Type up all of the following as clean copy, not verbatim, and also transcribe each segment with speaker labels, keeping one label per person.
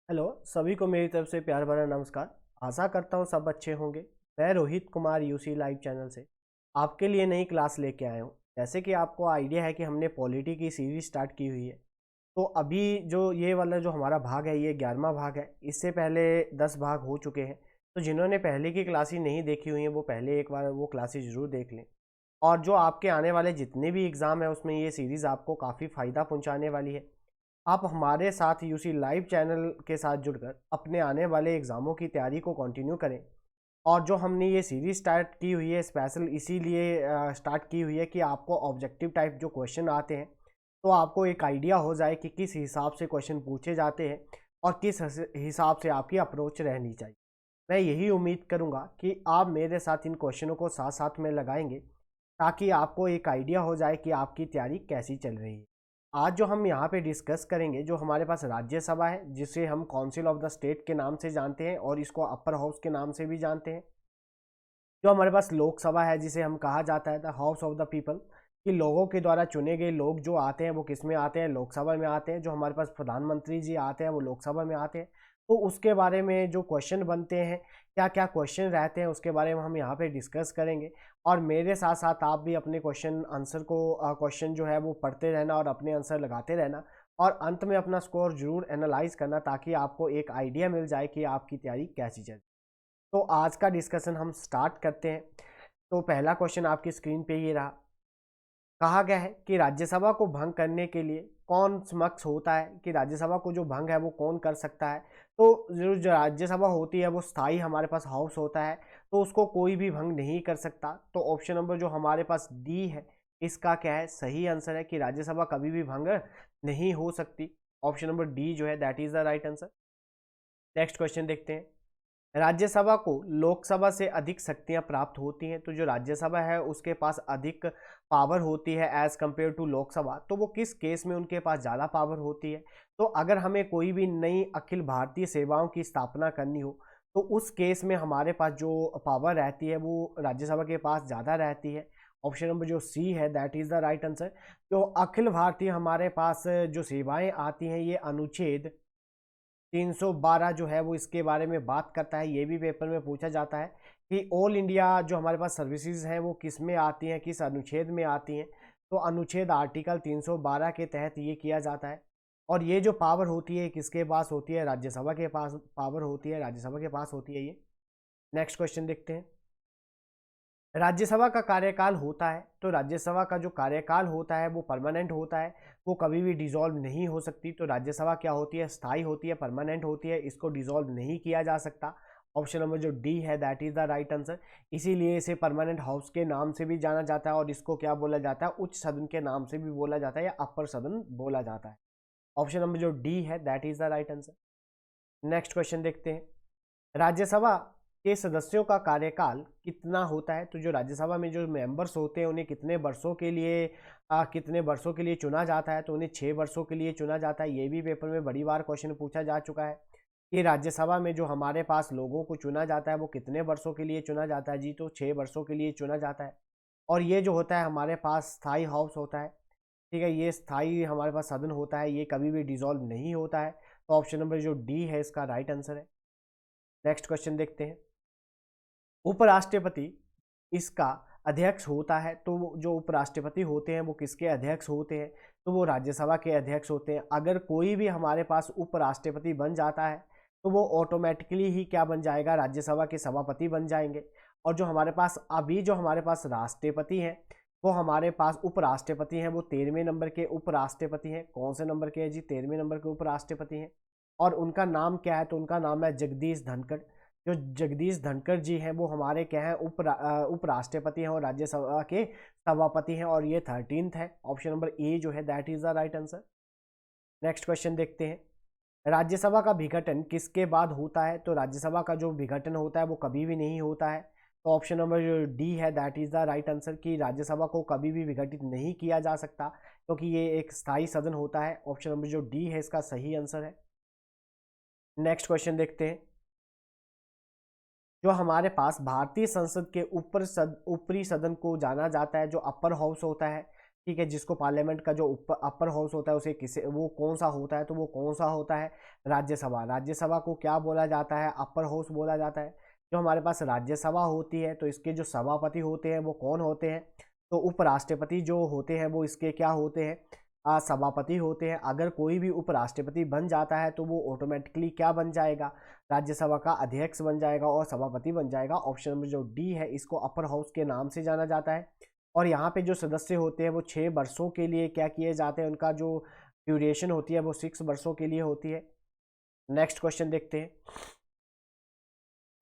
Speaker 1: Hello सभी को मेरी तरफ से प्यार भरा नमस्कार। आशा करता हूँ सब अच्छे होंगे। मैं Rohit Kumar UC live channel से आपके लिए नई क्लास लेके आया हूँ। जैसे कि आपको आइडिया है कि हमने पॉलिटी की सीरीज स्टार्ट की हुई है, तो अभी जो ये वाला जो हमारा भाग है ये 11वां भाग है। इससे पहले 10 भाग हो चुके हैं। तो जिन्होंने पहले की क्लासेज नहीं देखी हुई हैं वो पहले एक बार वो क्लासेज ज़रूर देख लें। और जो आपके आने वाले जितने भी एग्ज़ाम है उसमें ये सीरीज़ आपको काफ़ी फ़ायदा पहुँचाने वाली है। आप हमारे साथ यूसी लाइव चैनल के साथ जुड़कर अपने आने वाले एग्ज़ामों की तैयारी को कंटिन्यू करें। और जो हमने ये सीरीज स्टार्ट की हुई है स्पेशल इसीलिए स्टार्ट की हुई है कि आपको ऑब्जेक्टिव टाइप जो क्वेश्चन आते हैं तो आपको एक आइडिया हो जाए कि किस हिसाब से क्वेश्चन पूछे जाते हैं और किस हिसाब से आपकी अप्रोच रहनी चाहिए। मैं यही उम्मीद करूंगा कि आप मेरे साथ इन क्वेश्चनों को साथ साथ में लगाएंगे ताकि आपको एक आइडिया हो जाए कि आपकी तैयारी कैसी चल रही है। आज जो हम यहाँ पे डिस्कस करेंगे, जो हमारे पास राज्यसभा है जिसे हम काउंसिल ऑफ द स्टेट के नाम से जानते हैं और इसको अपर हाउस के नाम से भी जानते हैं। जो हमारे पास लोकसभा है जिसे हम कहा जाता है the house of the people, कि लोगों के द्वारा चुने गए लोग जो आते हैं वो किस में आते हैं, लोकसभा में आते हैं। जो हमारे पास प्रधानमंत्री जी आते हैं वो लोकसभा में आते हैं। तो उसके बारे में जो क्वेश्चन बनते हैं, क्या क्या क्वेश्चन रहते हैं, उसके बारे में हम यहाँ पे डिस्कस करेंगे। और मेरे साथ साथ आप भी अपने क्वेश्चन आंसर को क्वेश्चन जो है वो पढ़ते रहना और अपने आंसर लगाते रहना और अंत में अपना स्कोर जरूर एनालाइज करना ताकि आपको एक आइडिया मिल जाए कि आपकी तैयारी कैसी चल। तो आज का डिस्कशन हम स्टार्ट करते हैं। तो पहला क्वेश्चन आपकी स्क्रीन पे ये रहा। कहा गया है कि राज्यसभा को भंग करने के लिए कौन समक्ष होता है, कि राज्यसभा को जो भंग है वो कौन कर सकता है। तो जो राज्यसभा होती है वो स्थायी हमारे पास हाउस होता है, तो उसको कोई भी भंग नहीं कर सकता। तो ऑप्शन नंबर जो हमारे पास डी है इसका क्या है, सही आंसर है कि राज्यसभा कभी भी भंग नहीं हो सकती। ऑप्शन नंबर डी जो है that is the right answer. Next question देखते हैं। राज्यसभा को लोकसभा से अधिक शक्तियां प्राप्त होती हैं, तो जो राज्यसभा है उसके पास अधिक पावर होती है एज कंपेयर टू लोकसभा। तो वो किस केस में उनके पास ज़्यादा पावर होती है। तो अगर हमें कोई भी नई अखिल भारतीय सेवाओं की स्थापना करनी हो तो उस केस में हमारे पास जो पावर रहती है वो राज्यसभा के पास ज़्यादा रहती है। ऑप्शन नंबर जो सी है that is the right answer. तो अखिल भारतीय हमारे पास जो सेवाएं आती हैं ये अनुच्छेद 312 जो है वो इसके बारे में बात करता है। ये भी पेपर में पूछा जाता है कि ऑल इंडिया जो हमारे पास सर्विसेज हैं वो किस में आती हैं, किस अनुच्छेद में आती हैं। तो अनुच्छेद आर्टिकल 312 के तहत ये किया जाता है। और ये जो पावर होती है किसके पास होती है, राज्यसभा के पास पावर होती है, राज्यसभा के पास होती है ये। नेक्स्ट क्वेश्चन देखते हैं। राज्यसभा का कार्यकाल होता है, तो राज्यसभा का जो कार्यकाल होता है वो परमानेंट होता है, वो कभी भी डिसॉल्व नहीं हो सकती। तो राज्यसभा क्या होती है, स्थायी होती है, परमानेंट होती है, इसको डिसॉल्व नहीं किया जा सकता। ऑप्शन नंबर जो डी है that is the right answer. इसीलिए इसे परमानेंट हाउस के नाम से भी जाना जाता है और इसको क्या बोला जाता है, उच्च सदन के नाम से भी बोला जाता है या अपर सदन बोला जाता है। ऑप्शन नंबर जो डी है that is the right answer. Next question देखते हैं। राज्यसभा के सदस्यों का कार्यकाल कितना होता है, तो जो राज्यसभा में जो मेंबर्स होते हैं उन्हें कितने वर्षों के लिए चुना जाता है, तो उन्हें 6 वर्षों के लिए चुना जाता है। ये भी पेपर में बड़ी बार क्वेश्चन पूछा जा चुका है कि राज्यसभा में जो हमारे पास लोगों को चुना जाता है वो कितने वर्षों के लिए चुना जाता है। जी तो 6 वर्षों के लिए चुना जाता है। और ये जो होता है हमारे पास स्थाई हाउस होता है, ठीक है, ये स्थाई हमारे पास सदन होता है, ये कभी भी डिसॉल्व नहीं होता है। तो ऑप्शन नंबर जो डी है इसका राइट आंसर है। नेक्स्ट क्वेश्चन देखते हैं। उपराष्ट्रपति इसका अध्यक्ष होता है, तो जो उपराष्ट्रपति होते हैं वो किसके अध्यक्ष होते हैं, तो वो राज्यसभा के अध्यक्ष होते हैं। अगर कोई भी हमारे पास उपराष्ट्रपति बन जाता है तो वो ऑटोमेटिकली ही क्या बन जाएगा, राज्यसभा के सभापति बन जाएंगे। और जो हमारे पास राष्ट्रपति हैं वो हमारे पास उपराष्ट्रपति हैं, वो 13वें नंबर के उपराष्ट्रपति हैं। कौन से नंबर के हैं जी, 13वें नंबर के उपराष्ट्रपति हैं। और उनका नाम क्या है, तो उनका नाम है जगदीश धनखड़। जो जगदीश धनखड़ जी हैं वो हमारे क्या हैं, उपराष्ट्रपति हैं और राज्यसभा के सभापति हैं और ये 13th है। ऑप्शन नंबर ए जो है that is the right answer. Next question देखते हैं। राज्यसभा का विघटन किसके बाद होता है, तो राज्यसभा का जो विघटन होता है वो कभी भी नहीं होता है। तो ऑप्शन नंबर जो डी है that is the right answer, कि राज्यसभा को कभी भी विघटित नहीं किया जा सकता क्योंकि ये एक स्थायी सदन होता है। ऑप्शन नंबर जो डी है इसका सही आंसर है। नेक्स्ट क्वेश्चन देखते हैं। जो हमारे पास भारतीय संसद के ऊपरी सदन को जाना जाता है, जो अपर हाउस होता है, ठीक है, जिसको पार्लियामेंट का जो अपर हाउस होता है उसे किसे वो कौन सा होता है, तो वो कौन सा होता है, राज्यसभा। राज्यसभा को क्या बोला जाता है, अपर हाउस बोला जाता है। जो हमारे पास राज्यसभा होती है तो इसके जो सभापति होते हैं वो कौन होते हैं, तो उपराष्ट्रपति जो होते हैं वो इसके क्या होते हैं, सभापति होते हैं। अगर कोई भी उपराष्ट्रपति बन जाता है तो वो ऑटोमेटिकली क्या बन जाएगा, राज्यसभा का अध्यक्ष बन जाएगा और सभापति बन जाएगा। ऑप्शन नंबर जो डी है इसको अपर हाउस के नाम से जाना जाता है। और यहाँ पे जो सदस्य होते हैं वो 6 वर्षों के लिए क्या किए जाते हैं, उनका जो ड्यूरेशन होती है वो 6 वर्षों के लिए होती है। नेक्स्ट क्वेश्चन देखते हैं,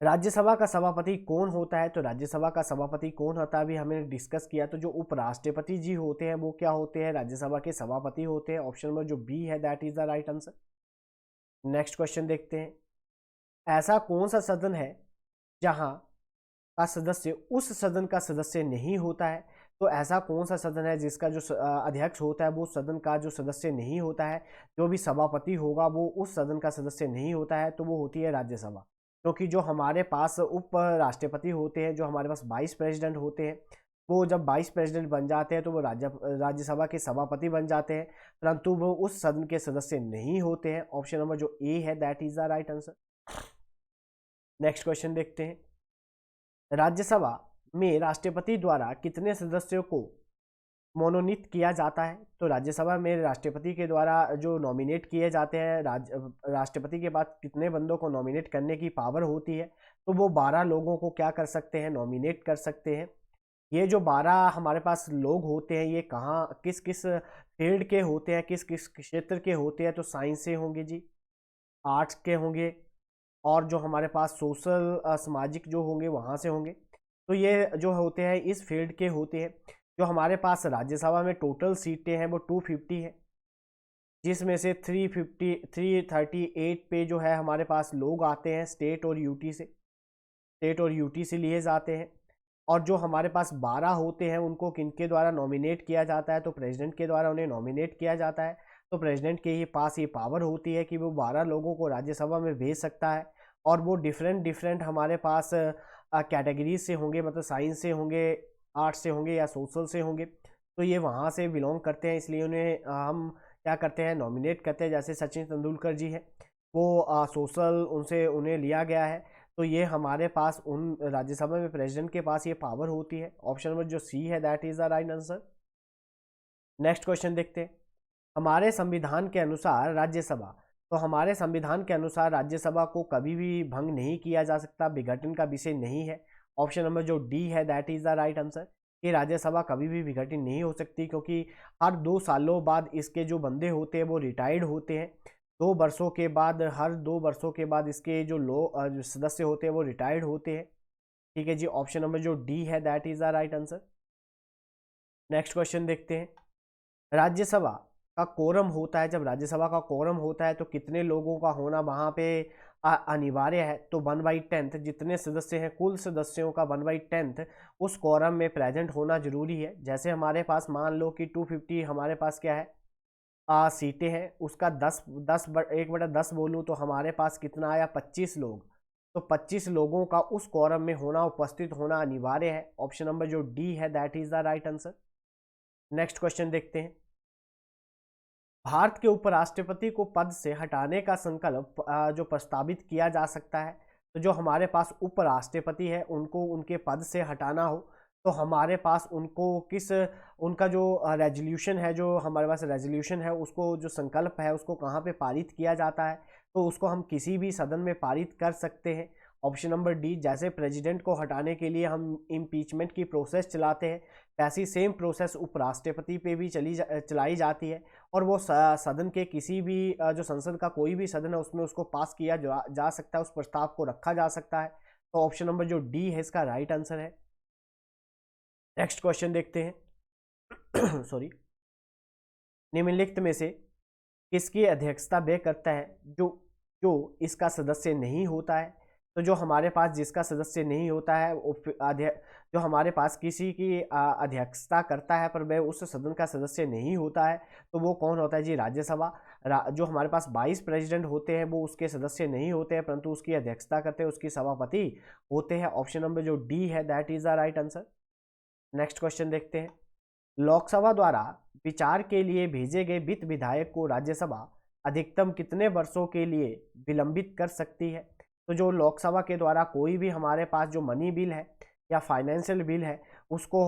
Speaker 1: राज्यसभा का सभापति कौन होता है, तो राज्यसभा का सभापति कौन होता है अभी हमने डिस्कस किया। तो जो उपराष्ट्रपति जी होते हैं वो क्या होते हैं, राज्यसभा के सभापति होते हैं। ऑप्शन नंबर जो बी है that is the right answer. Next question देखते हैं, ऐसा कौन सा सदन है जहां का सदस्य उस सदन का सदस्य नहीं होता है। तो ऐसा कौन सा सदन है जिसका जो अध्यक्ष होता है वो सदन का जो सदस्य नहीं होता है, जो भी सभापति होगा वो उस सदन का सदस्य नहीं होता है, तो वो होती है राज्यसभा। क्योंकि जो हमारे पास उप राष्ट्रपति होते हैं, जो हमारे पास वाइस प्रेसिडेंट होते हैं, वो जब वाइस प्रेसिडेंट बन जाते हैं तो वो राज्यसभा के सभापति बन जाते हैं, परंतु वो उस सदन के सदस्य नहीं होते हैं। ऑप्शन नंबर जो ए है that is the right answer. Next question देखते हैं, राज्यसभा में राष्ट्रपति द्वारा कितने सदस्यों को मनोनीत किया जाता है। तो राज्यसभा में राष्ट्रपति के द्वारा जो नॉमिनेट किए जाते हैं, राष्ट्रपति के पास कितने बंदों को नॉमिनेट करने की पावर होती है, तो वो 12 लोगों को क्या कर सकते हैं, नॉमिनेट कर सकते हैं। ये जो 12 हमारे पास लोग होते हैं ये कहाँ किस किस फील्ड के होते हैं, किस किस क्षेत्र के होते हैं, तो साइंस से होंगे जी, आर्ट्स के होंगे, और जो हमारे पास सोशल सामाजिक जो होंगे वहाँ से होंगे। तो ये जो होते हैं इस फील्ड के होते हैं। जो हमारे पास राज्यसभा में टोटल सीटें हैं वो 250 है, जिसमें से 338 पे जो है हमारे पास लोग आते हैं स्टेट और यूटी से लिए जाते हैं। और जो हमारे पास 12 होते हैं उनको किनके द्वारा नॉमिनेट किया जाता है, तो प्रेसिडेंट के द्वारा उन्हें नॉमिनेट किया जाता है। तो प्रेसिडेंट के ही पास ये पावर होती है कि वो 12 लोगों को राज्यसभा में भेज सकता है, और वो डिफरेंट हमारे पास कैटेगरीज से होंगे, मतलब साइंस से होंगे, आर्ट्स से होंगे या सोशल से होंगे। तो ये वहाँ से बिलोंग करते हैं, इसलिए उन्हें हम क्या करते हैं, नॉमिनेट करते हैं। जैसे सचिन तेंदुलकर जी हैं वो सोशल उनसे उन्हें लिया गया है। तो ये हमारे पास उन राज्यसभा में प्रेसिडेंट के पास ये पावर होती है। ऑप्शन नंबर जो सी है that is the right answer. Next question देखते हैं, हमारे संविधान के अनुसार राज्यसभा, तो हमारे संविधान के अनुसार राज्यसभा को कभी भी भंग नहीं किया जा सकता, विघटन का विषय नहीं है। ऑप्शन नंबर जो डी है that is the right answer, कि राज्यसभा कभी भी विघटित नहीं हो सकती, क्योंकि हर 2 सालों बाद इसके जो बंदे होते हैं वो रिटायर्ड होते हैं। 2 वर्षों के बाद, हर 2 वर्षों के बाद इसके जो सदस्य होते हैं वो रिटायर्ड होते हैं। ठीक है जी, ऑप्शन नंबर जो डी है that is the right answer. Next question देखते हैं, राज्यसभा का कोरम होता है, जब राज्यसभा का कोरम होता है तो कितने लोगों का होना वहाँ पे अनिवार्य है, तो 1/10 जितने सदस्य हैं कुल सदस्यों का 1/10 उस कोरम में प्रेजेंट होना जरूरी है। जैसे हमारे पास मान लो कि 250 हमारे पास क्या है सीटें हैं, उसका 1/10 बोलूँ तो हमारे पास कितना आया, 25 लोग। तो 25 लोगों का उस कोरम में होना, उपस्थित होना अनिवार्य है। ऑप्शन नंबर जो डी है that is the right answer. Next question देखते हैं, भारत के उपराष्ट्रपति को पद से हटाने का संकल्प जो प्रस्तावित किया जा सकता है, तो जो हमारे पास उपराष्ट्रपति है उनको उनके पद से हटाना हो, तो हमारे पास उनको उनका जो रेजोल्यूशन है, जो हमारे पास रेजोल्यूशन है उसको जो संकल्प है उसको कहाँ पे पारित किया जाता है, तो उसको हम किसी भी सदन में पारित कर सकते हैं। ऑप्शन नंबर डी, जैसे प्रेसिडेंट को हटाने के लिए हम इम्पीचमेंट की प्रोसेस चलाते हैं, ऐसी सेम प्रोसेस उपराष्ट्रपति पे भी चलाई जाती है, और वो सदन के किसी भी जो संसद का कोई भी सदन है उसमें उसको पास किया जा सकता है, उस प्रस्ताव को रखा जा सकता है। तो ऑप्शन नंबर जो डी है इसका राइट आंसर है। नेक्स्ट क्वेश्चन देखते हैं सॉरी, निम्नलिखित में से किसकी अध्यक्षता वह करता है जो जो इसका सदस्य नहीं होता है। तो जो हमारे पास जिसका सदस्य नहीं होता है जो हमारे पास किसी की अध्यक्षता करता है पर वह उस सदन का सदस्य नहीं होता है, तो वो कौन होता है जी, राज्यसभा। जो हमारे पास वाइस प्रेसिडेंट होते हैं वो उसके सदस्य नहीं होते हैं, परंतु उसकी अध्यक्षता करते हैं, उसकी सभापति होते हैं। ऑप्शन नंबर जो डी है that is the right answer. Next question देखते हैं, लोकसभा द्वारा विचार के लिए भेजे गए वित्त विधायक को राज्यसभा अधिकतम कितने वर्षों के लिए विलंबित कर सकती है? तो जो लोकसभा के द्वारा कोई भी हमारे पास जो मनी बिल है या फाइनेंशियल बिल है उसको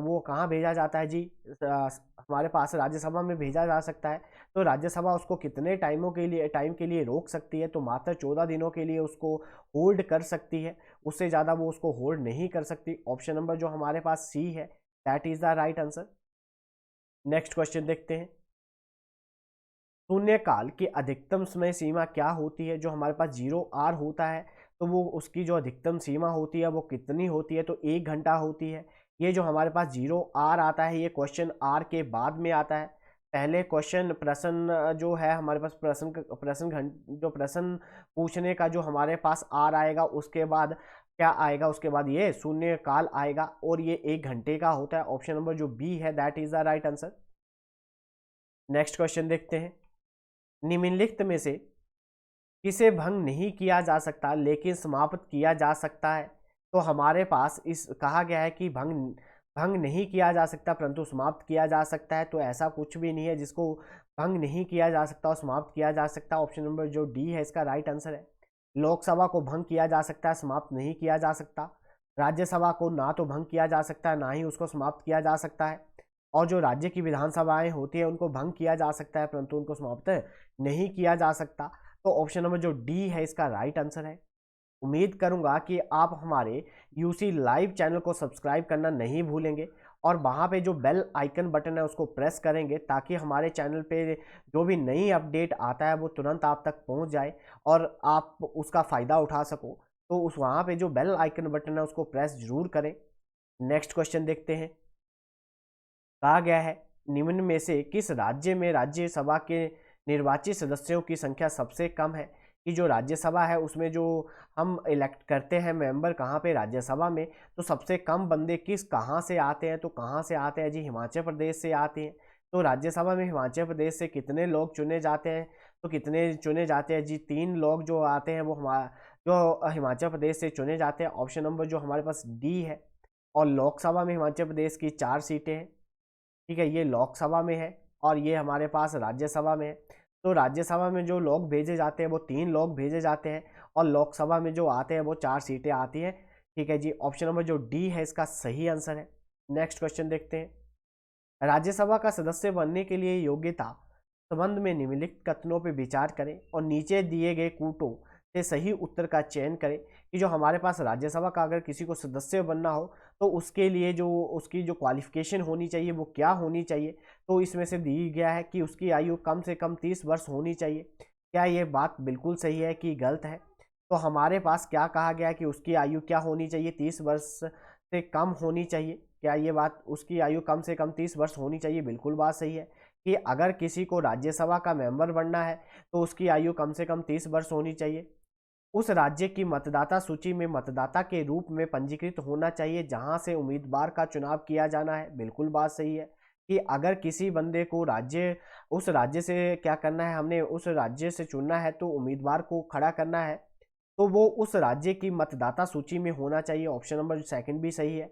Speaker 1: वो कहाँ भेजा जाता है जी? हमारे पास राज्यसभा में भेजा जा सकता है। तो राज्यसभा उसको कितने टाइम के लिए रोक सकती है? तो मात्र 14 दिनों के लिए उसको होल्ड कर सकती है, उससे ज़्यादा वो उसको होल्ड नहीं कर सकती। ऑप्शन नंबर जो हमारे पास सी है, that is the right answer. Next question देखते हैं। शून्यकाल की अधिकतम समय सीमा क्या होती है? जो हमारे पास 0 आर होता है तो वो उसकी जो अधिकतम सीमा होती है वो कितनी होती है? तो 1 घंटा होती है। ये जो हमारे पास 0 आर आता है ये क्वेश्चन आर के बाद में आता है। पहले क्वेश्चन प्रश्न जो है हमारे पास प्रश्न पूछने का जो हमारे पास आर आएगा, उसके बाद क्या आएगा? उसके बाद ये शून्य काल आएगा और ये 1 घंटे का होता है। ऑप्शन नंबर जो बी है that is the right answer. Next question देखते हैं। निम्नलिखित में से किसे भंग नहीं किया जा सकता लेकिन समाप्त किया जा सकता है? तो हमारे पास इस कहा गया है कि भंग नहीं किया जा सकता परंतु समाप्त किया जा सकता है। तो ऐसा कुछ भी नहीं है जिसको भंग नहीं किया जा सकता और समाप्त किया जा सकता। ऑप्शन नंबर जो डी है इसका राइट आंसर है। लोकसभा को भंग किया जा सकता है, समाप्त नहीं किया जा सकता। राज्यसभा को ना तो भंग किया जा सकता है ना ही उसको समाप्त किया जा सकता है। और जो राज्य की विधानसभाएं होती है उनको भंग किया जा सकता है परंतु उनको समाप्त नहीं किया जा सकता। तो ऑप्शन नंबर जो डी है इसका राइट आंसर है। उम्मीद करूंगा कि आप हमारे यूसी लाइव चैनल को सब्सक्राइब करना नहीं भूलेंगे और वहाँ पे जो बेल आइकन बटन है उसको प्रेस करेंगे ताकि हमारे चैनल पे जो भी नई अपडेट आता है वो तुरंत आप तक पहुँच जाए और आप उसका फ़ायदा उठा सको। तो उस वहाँ पे जो बेल आइकन बटन है उसको प्रेस जरूर करें। नेक्स्ट क्वेश्चन देखते हैं। कहा गया है निम्न में से किस राज्य में राज्यसभा के निर्वाचित सदस्यों की संख्या सबसे कम है? कि जो राज्यसभा है उसमें जो हम इलेक्ट करते हैं मेंबर कहाँ पे? राज्यसभा में। तो सबसे कम बंदे कहाँ से आते हैं? तो कहाँ से आते हैं जी? हिमाचल प्रदेश से आते हैं। तो राज्यसभा में हिमाचल प्रदेश से कितने लोग चुने जाते हैं? तो कितने चुने जाते हैं जी? 3 लोग जो आते हैं वो जो हिमाचल प्रदेश से चुने जाते हैं। ऑप्शन नंबर जो हमारे पास डी है। और लोकसभा में हिमाचल प्रदेश की 4 सीटें हैं। ठीक है, ये लोकसभा में है और ये हमारे पास राज्यसभा में है। तो राज्यसभा में जो लोग भेजे जाते हैं वो 3 लोग भेजे जाते हैं और लोकसभा में जो आते हैं वो 4 सीटें आती हैं। ठीक है जी, ऑप्शन नंबर जो डी है इसका सही आंसर है। नेक्स्ट क्वेश्चन देखते हैं। राज्यसभा का सदस्य बनने के लिए योग्यता संबंध में निम्नलिखित कथनों पर विचार करें और नीचे दिए गए कूटों से सही उत्तर का चयन करें। कि जो हमारे पास राज्यसभा का अगर किसी को सदस्य बनना हो तो उसके लिए जो उसकी जो क्वालिफिकेशन होनी चाहिए वो क्या होनी चाहिए? तो इसमें से दी गया है कि उसकी आयु कम से कम 30 वर्ष होनी चाहिए। क्या ये बात बिल्कुल सही है कि गलत है? तो हमारे पास क्या कहा गया है कि उसकी आयु क्या होनी चाहिए? 30 वर्ष से कम होनी चाहिए। क्या ये बात उसकी आयु कम से कम 30 वर्ष होनी चाहिए? बिल्कुल बात सही है कि अगर किसी को राज्यसभा का मेंबर बनना है तो उसकी आयु कम से कम 30 वर्ष होनी चाहिए। उस राज्य की मतदाता सूची में मतदाता के रूप में पंजीकृत होना चाहिए जहां से उम्मीदवार का चुनाव किया जाना है। बिल्कुल बात सही है कि अगर किसी बंदे को उस राज्य से क्या करना है, हमने उस राज्य से चुनना है तो उम्मीदवार को खड़ा करना है तो वो उस राज्य की मतदाता सूची में होना चाहिए। ऑप्शन नंबर सेकंड भी सही है।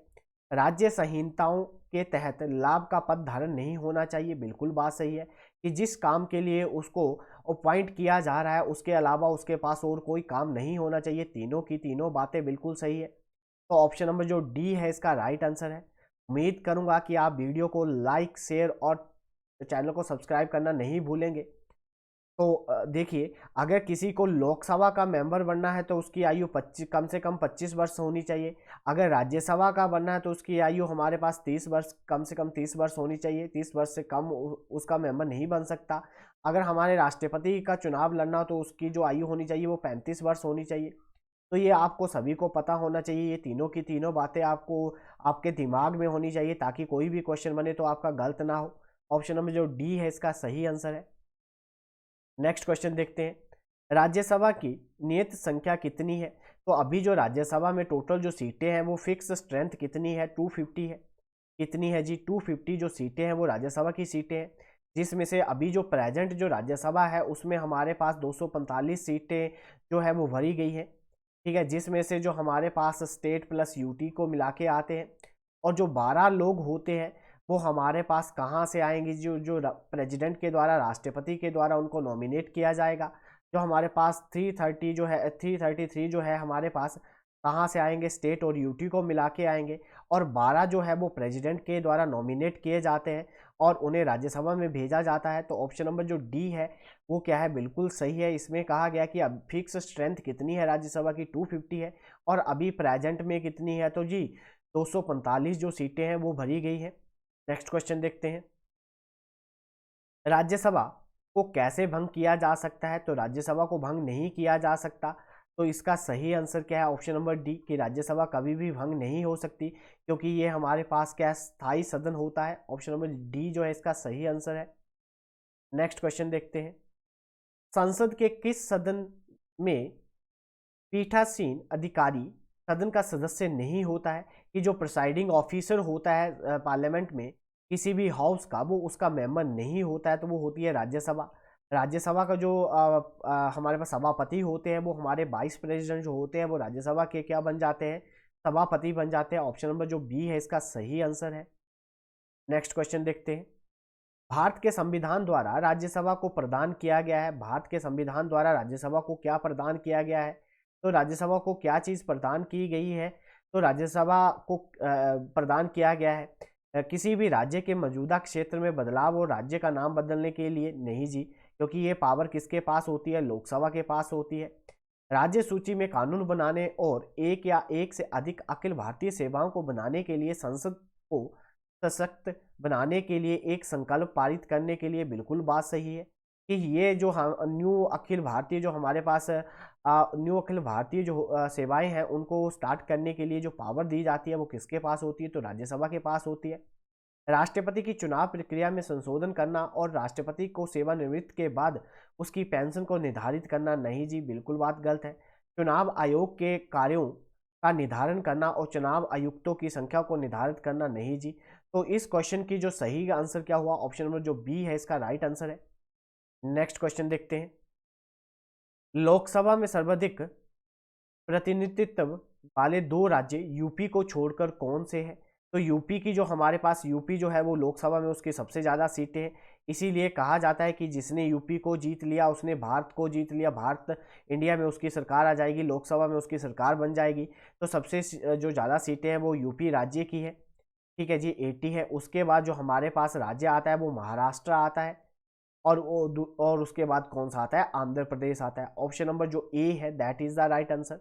Speaker 1: राज्य संहिताओं के तहत लाभ का पद धारण नहीं होना चाहिए। बिल्कुल बात सही है कि जिस काम के लिए उसको अपॉइंट किया जा रहा है उसके अलावा उसके पास और कोई काम नहीं होना चाहिए। तीनों की तीनों बातें बिल्कुल सही है। तो ऑप्शन नंबर जो डी है इसका राइट आंसर है। उम्मीद करूंगा कि आप वीडियो को लाइक, शेयर और चैनल को सब्सक्राइब करना नहीं भूलेंगे। तो देखिए, अगर किसी को लोकसभा का मेंबर बनना है तो उसकी आयु कम से कम 25 वर्ष होनी चाहिए। अगर राज्यसभा का बनना है तो उसकी आयु हमारे पास 30 वर्ष, कम से कम 30 वर्ष होनी चाहिए। 30 वर्ष से कम उसका मेंबर नहीं बन सकता। अगर हमारे राष्ट्रपति का चुनाव लड़ना हो तो उसकी जो आयु होनी चाहिए वो 35 वर्ष होनी चाहिए। तो ये आपको सभी को पता होना चाहिए। ये तीनों की तीनों बातें आपको आपके दिमाग में होनी चाहिए ताकि कोई भी क्वेश्चन बने तो आपका गलत ना हो। ऑप्शन नंबर जो डी है इसका सही आंसर है। नेक्स्ट क्वेश्चन देखते हैं। राज्यसभा की नियत संख्या कितनी है? तो अभी जो राज्यसभा में टोटल जो सीटें हैं वो फिक्स स्ट्रेंथ कितनी है? 250 है। कितनी है जी? 250 जो सीटें हैं वो राज्यसभा की सीटें हैं, जिसमें से अभी जो प्रेजेंट जो राज्यसभा है उसमें हमारे पास 245 सीटें जो है वो भरी गई है। ठीक है, जिसमें से जो हमारे पास स्टेट प्लस यूटी को मिला के आते हैं और जो 12 लोग होते हैं वो हमारे पास कहाँ से आएंगी, जो जो प्रेसिडेंट के द्वारा, राष्ट्रपति के द्वारा उनको नॉमिनेट किया जाएगा। जो हमारे पास 330 जो है 333 जो है हमारे पास कहाँ से आएंगे, स्टेट और यूटी को मिला के आएंगे। और 12 जो है वो प्रेसिडेंट के द्वारा नॉमिनेट किए जाते हैं और उन्हें राज्यसभा में भेजा जाता है। तो ऑप्शन नंबर जो डी है वो क्या है, बिल्कुल सही है। इसमें कहा गया कि अब फिक्स स्ट्रेंथ कितनी है राज्यसभा की, 250 है। और अभी प्रेजेंट में कितनी है, तो जी 245 जो सीटें हैं वो भरी गई है। नेक्स्ट क्वेश्चन देखते हैं, राज्यसभा को कैसे भंग किया जा सकता है। तो राज्यसभा को भंग नहीं किया जा सकता। तो इसका सही आंसर क्या है, ऑप्शन नंबर डी कि राज्यसभा कभी भी भंग नहीं हो सकती, क्योंकि ये हमारे पास क्या स्थायी सदन होता है। ऑप्शन नंबर डी जो है इसका सही आंसर है। नेक्स्ट क्वेश्चन देखते हैं, संसद के किस सदन में पीठासीन अधिकारी सदन का सदस्य नहीं होता है, कि जो प्रिसाइडिंग ऑफिसर होता है पार्लियामेंट में किसी भी हाउस का, वो उसका मेंबर नहीं होता है, तो वो होती है राज्यसभा। राज्यसभा का जो हमारे पास सभापति होते हैं वो हमारे वाइस प्रेसिडेंट जो होते हैं वो राज्यसभा के क्या बन जाते हैं, सभापति बन जाते हैं। ऑप्शन नंबर जो बी है इसका सही आंसर है। नेक्स्ट क्वेश्चन देखते हैं, भारत के संविधान द्वारा राज्यसभा को प्रदान किया गया है। भारत के संविधान द्वारा राज्यसभा को क्या प्रदान किया गया है, तो राज्यसभा को क्या चीज़ प्रदान की गई है, तो राज्यसभा को प्रदान किया गया है किसी भी राज्य के मौजूदा क्षेत्र में बदलाव और राज्य का नाम बदलने के लिए नहीं जी, क्योंकि ये पावर किसके पास होती है, लोकसभा के पास होती है। राज्य सूची में कानून बनाने और एक या एक से अधिक अखिल भारतीय सेवाओं को बनाने के लिए संसद को सशक्त बनाने के लिए एक संकल्प पारित करने के लिए बिल्कुल बात सही है कि ये जो हम न्यू अखिल भारतीय जो हमारे पास न्यू अखिल भारतीय जो सेवाएं हैं उनको स्टार्ट करने के लिए जो पावर दी जाती है वो किसके पास होती है, तो राज्यसभा के पास होती है। राष्ट्रपति की चुनाव प्रक्रिया में संशोधन करना और राष्ट्रपति को सेवानिवृत्त के बाद उसकी पेंशन को निर्धारित करना नहीं जी, बिल्कुल बात गलत है। चुनाव आयोग के कार्यों का निर्धारण करना और चुनाव आयुक्तों की संख्या को निर्धारित करना नहीं जी। तो इस क्वेश्चन की जो सही आंसर क्या हुआ, ऑप्शन नंबर जो बी है इसका राइट आंसर है। नेक्स्ट क्वेश्चन देखते हैं, लोकसभा में सर्वाधिक प्रतिनिधित्व वाले दो राज्य यूपी को छोड़कर कौन से हैं, तो यूपी की जो हमारे पास यूपी जो है वो लोकसभा में उसकी सबसे ज़्यादा सीटें हैं। इसीलिए कहा जाता है कि जिसने यूपी को जीत लिया उसने भारत को जीत लिया, भारत इंडिया में उसकी सरकार आ जाएगी, लोकसभा में उसकी सरकार बन जाएगी। तो सबसे जो ज़्यादा सीटें हैं वो यूपी राज्य की है, ठीक है जी 80 है। उसके बाद जो हमारे पास राज्य आता है वो महाराष्ट्र आता है, और उसके बाद कौन सा आता है, आंध्र प्रदेश आता है। ऑप्शन नंबर जो ए है that is the right answer,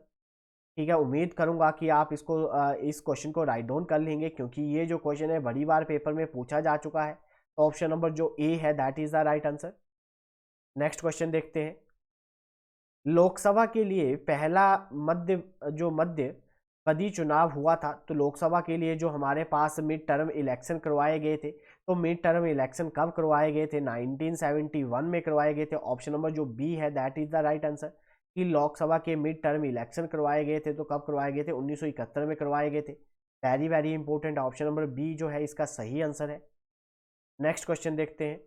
Speaker 1: ठीक है। उम्मीद करूंगा कि आप इसको इस क्वेश्चन को राइट डाउन कर लेंगे, क्योंकि ये जो क्वेश्चन है बड़ी बार पेपर में पूछा जा चुका है। तो ऑप्शन नंबर जो ए है that is the right answer. Next question देखते हैं, लोकसभा के लिए पहला मध्य पदी चुनाव हुआ था, तो लोकसभा के लिए जो हमारे पास मिड टर्म इलेक्शन करवाए गए थे, तो मिड टर्म इलेक्शन कब करवाए गए थे, 1971 में करवाए गए थे। ऑप्शन नंबर जो बी है that is the right answer कि लोकसभा के मिड टर्म इलेक्शन करवाए गए थे, तो कब करवाए गए थे, 1971 में करवाए गए थे। Very very important, option number B जो है इसका सही आंसर है। नेक्स्ट क्वेश्चन देखते हैं,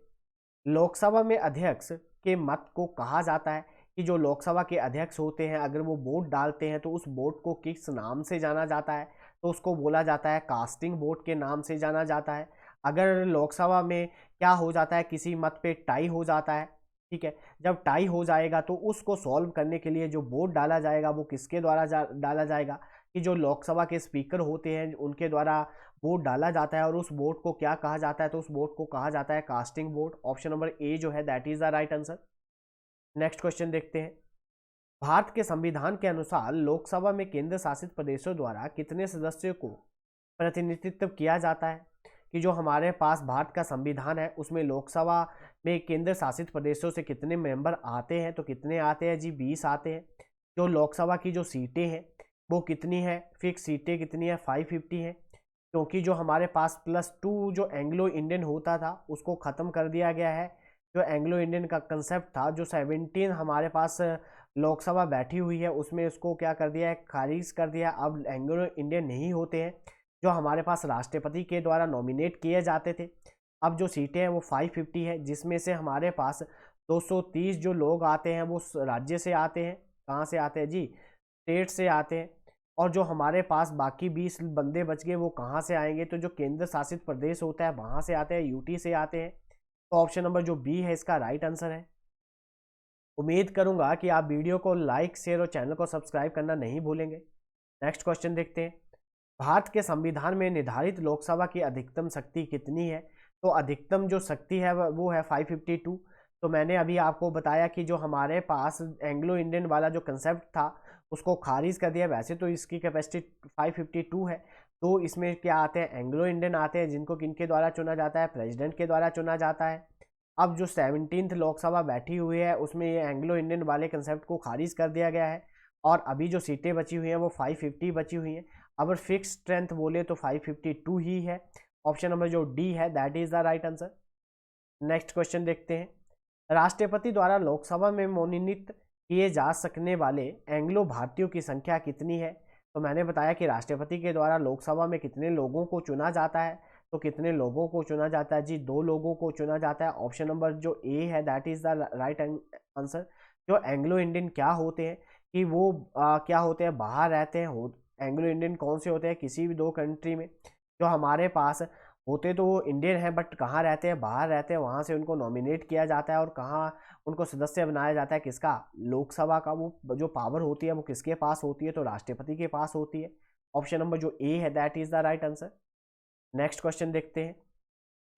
Speaker 1: लोकसभा में अध्यक्ष के मत को कहा जाता है, कि जो लोकसभा के अध्यक्ष होते हैं अगर वो वोट डालते हैं तो उस वोट को किस नाम से जाना जाता है, तो उसको बोला जाता है कास्टिंग वोट के नाम से जाना जाता है। अगर लोकसभा में क्या हो जाता है, किसी मत पे टाई हो जाता है, ठीक है, जब टाई हो जाएगा तो उसको सॉल्व करने के लिए जो वोट डाला जाएगा वो किसके द्वारा डाला जाएगा, कि जो लोकसभा के स्पीकर होते हैं उनके द्वारा वोट डाला जाता है। और उस वोट को क्या कहा जाता है, तो उस वोट को कहा जाता है casting vote. Option number A जो है that is the right answer. Next question देखते हैं, भारत के संविधान के अनुसार लोकसभा में केंद्र शासित प्रदेशों द्वारा कितने सदस्यों को प्रतिनिधित्व किया जाता है, कि जो हमारे पास भारत का संविधान है उसमें लोकसभा में केंद्र शासित प्रदेशों से कितने मेंबर आते हैं, तो कितने आते हैं जी 20 आते हैं। जो लोकसभा की जो सीटें हैं वो कितनी है, फिक्स सीटें कितनी है, 550 है, क्योंकि जो हमारे पास +2 जो एंग्लो इंडियन होता था उसको ख़त्म कर दिया गया है। जो एंग्लो इंडियन का कंसेप्ट था, जो 17 हमारे पास लोकसभा बैठी हुई है उसमें उसको क्या कर दिया है, खारिज कर दिया। अब एंग्लो इंडियन नहीं होते हैं, जो हमारे पास राष्ट्रपति के द्वारा नॉमिनेट किए जाते थे। अब जो सीटें हैं वो 550 है, जिसमें से हमारे पास 230 जो लोग आते हैं वो राज्य से आते हैं, कहाँ से आते हैं जी, स्टेट से आते हैं। और जो हमारे पास बाकी 20 बंदे बच गए वो कहाँ से आएंगे, तो जो केंद्र शासित प्रदेश होता है वहाँ से आते हैं, यूटी से आते हैं। तो ऑप्शन नंबर जो बी है इसका राइट आंसर है। उम्मीद करूंगा कि आप वीडियो को लाइक, शेयर और चैनल को सब्सक्राइब करना नहीं भूलेंगे। नेक्स्ट क्वेश्चन देखते हैं। भारत के संविधान में निर्धारित लोकसभा की अधिकतम शक्ति कितनी है? तो अधिकतम जो शक्ति है वो है 552। तो मैंने अभी आपको बताया कि जो हमारे पास एंग्लो इंडियन वाला जो कंसेप्ट था उसको खारिज कर दिया। वैसे तो इसकी कैपेसिटी 552 है। तो इसमें क्या आते हैं, एंग्लो इंडियन आते हैं, जिनको किनके द्वारा चुना जाता है, प्रेसिडेंट के द्वारा चुना जाता है। अब जो 17th लोकसभा बैठी हुई है उसमें ये एंग्लो इंडियन वाले कंसेप्ट को खारिज कर दिया गया है और अभी जो सीटें बची हुई हैं वो 550 बची हुई हैं। अगर फिक्स स्ट्रेंथ बोले तो 552 ही है। ऑप्शन नंबर जो डी है that is the right answer. Next question देखते हैं। राष्ट्रपति द्वारा लोकसभा में मनोनीत किए जा सकने वाले एंग्लो भारतीयों की संख्या कितनी है? तो मैंने बताया कि राष्ट्रपति के द्वारा लोकसभा में कितने लोगों को चुना जाता है। तो कितने लोगों को चुना जाता है जी? 2 लोगों को चुना जाता है। ऑप्शन नंबर जो ए है that is the right answer. जो एंग्लो इंडियन क्या होते हैं कि वो क्या होते हैं, बाहर रहते हैं। एंग्लो इंडियन कौन से होते हैं? किसी भी 2 कंट्री में जो हमारे पास होते तो वो इंडियन है बट कहाँ रहते हैं, बाहर रहते हैं। वहाँ से उनको नॉमिनेट किया जाता है और कहाँ उनको सदस्य बनाया जाता है, किसका? लोकसभा का। वो जो पावर होती है वो किसके पास होती है? तो राष्ट्रपति के पास होती है। ऑप्शन नंबर जो ए है that is the right answer. Next question देखते हैं।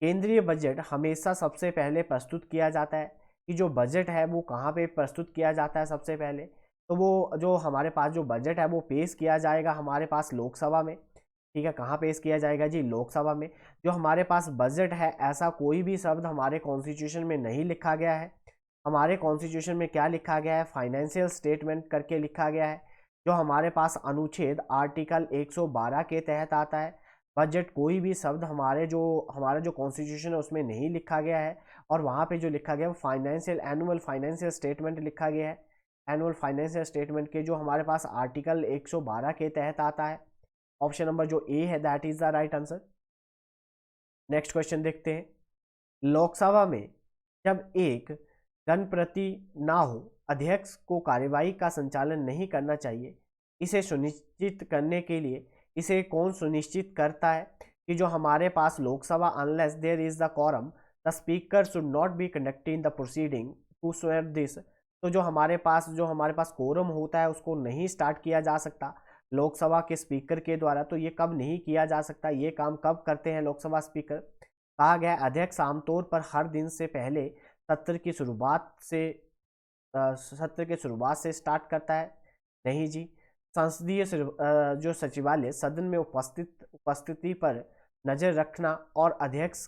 Speaker 1: केंद्रीय बजट हमेशा सबसे पहले प्रस्तुत किया जाता है कि जो बजट है वो कहाँ पे प्रस्तुत किया जाता है सबसे पहले? तो वो जो हमारे पास जो बजट है वो पेश किया जाएगा हमारे पास लोकसभा में। ठीक है, कहाँ पेश किया जाएगा जी? लोकसभा में। जो हमारे पास बजट है ऐसा कोई भी शब्द हमारे कॉन्स्टिट्यूशन में नहीं लिखा गया है। हमारे कॉन्स्टिट्यूशन में क्या लिखा गया है? फाइनेंशियल स्टेटमेंट करके लिखा गया है, जो हमारे पास अनुच्छेद आर्टिकल 112 के तहत आता है। बजट कोई भी शब्द हमारा जो कॉन्स्टिट्यूशन है उसमें नहीं लिखा गया है। और वहाँ पे जो लिखा गया है वो एनुअल फाइनेंशियल स्टेटमेंट लिखा गया है। एनुअल फाइनेंशियल स्टेटमेंट के जो हमारे पास आर्टिकल 112 के तहत आता है। ऑप्शन नंबर जो ए है that is the right answer. Next question देखते हैं। लोकसभा में जब एक जनप्रति ना हो, अध्यक्ष को कार्यवाही का संचालन नहीं करना चाहिए, इसे सुनिश्चित करने के लिए इसे कौन सुनिश्चित करता है कि जो हमारे पास Lok Sabha unless there is the quorum the speaker should not be conducting the proceeding to swear this. तो जो हमारे पास कोरम होता है उसको नहीं स्टार्ट किया जा सकता लोकसभा के स्पीकर के द्वारा। तो ये कब नहीं किया जा सकता, ये काम कब करते हैं लोकसभा स्पीकर? कहा गया अध्यक्ष आमतौर पर हर दिन से पहले सत्र की शुरुआत से स्टार्ट करता है। नहीं जी। संसदीय जो सचिवालय सदन में उपस्थिति पर नजर रखना और अध्यक्ष